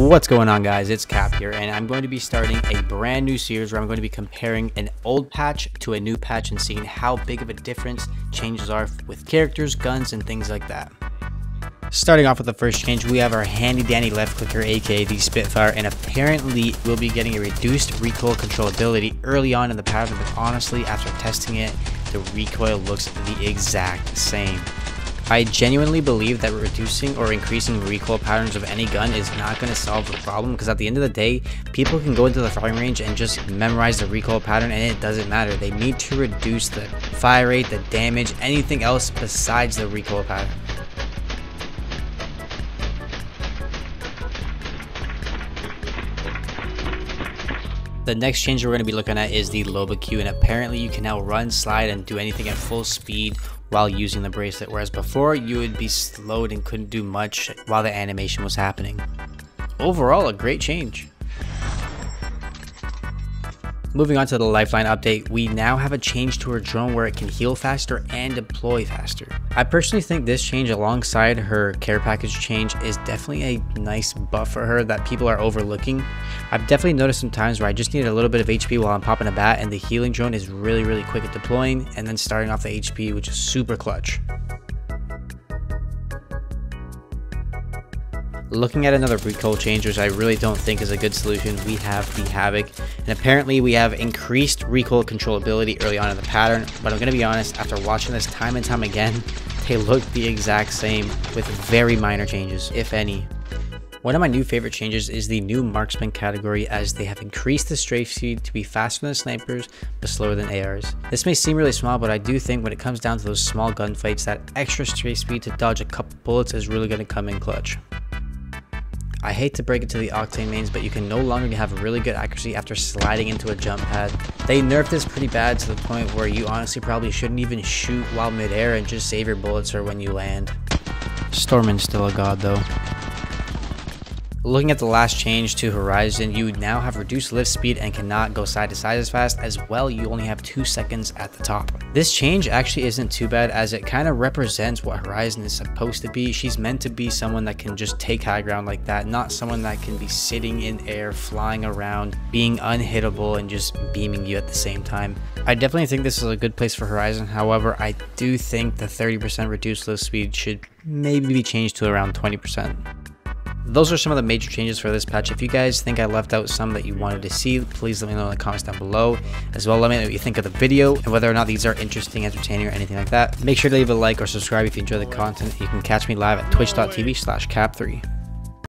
What's going on, guys? It's Cap here, and I'm going to be starting a brand new series where I'm going to be comparing an old patch to a new patch and seeing how big of a difference changes are with characters, guns, and things like that. Starting off with the first change, we have our handy dandy left clicker, aka the Spitfire, and apparently we'll be getting a reduced recoil controllability early on in the pattern, but honestly, after testing it, the recoil looks the exact same. I genuinely believe that reducing or increasing recoil patterns of any gun is not going to solve the problem, because at the end of the day, people can go into the firing range and just memorize the recoil pattern and it doesn't matter. They need to reduce the fire rate, the damage, anything else besides the recoil pattern. The next change we're going to be looking at is the Loba Q, and apparently you can now run, slide, and do anything at full speed while using the bracelet, whereas before you would be slowed and couldn't do much while the animation was happening. Overall, a great change. Moving on to the Lifeline update, we now have a change to her drone where it can heal faster and deploy faster. I personally think this change alongside her care package change is definitely a nice buff for her that people are overlooking. I've definitely noticed some times where I just need a little bit of HP while I'm popping a bat, and the healing drone is really quick at deploying and then starting off the HP, which is super clutch. Looking at another recoil change, which I really don't think is a good solution, we have the Havoc, and apparently we have increased recoil controllability early on in the pattern, but I'm going to be honest, after watching this time and time again, they look the exact same with very minor changes, if any. One of my new favorite changes is the new Marksman category, as they have increased the strafe speed to be faster than snipers but slower than ARs. This may seem really small, but I do think when it comes down to those small gunfights, that extra strafe speed to dodge a couple bullets is really going to come in clutch. I hate to break it to the Octane mains, but you can no longer have really good accuracy after sliding into a jump pad. They nerfed this pretty bad to the point where you honestly probably shouldn't even shoot while midair and just save your bullets or when you land. Stormin's still a god though. Looking at the last change to Horizon, you now have reduced lift speed and cannot go side to side as fast. As well, you only have 2 seconds at the top. This change actually isn't too bad, as it kind of represents what Horizon is supposed to be. She's meant to be someone that can just take high ground like that, not someone that can be sitting in air, flying around, being unhittable, and just beaming you at the same time. I definitely think this is a good place for Horizon. However, I do think the 30% reduced lift speed should maybe be changed to around 20%. Those are some of the major changes for this patch. If you guys think I left out some that you wanted to see, please let me know in the comments down below. As well, let me know what you think of the video and whether or not these are interesting, entertaining, or anything like that. Make sure to leave a like or subscribe if you enjoy the content. You can catch me live at twitch.tv/cap3.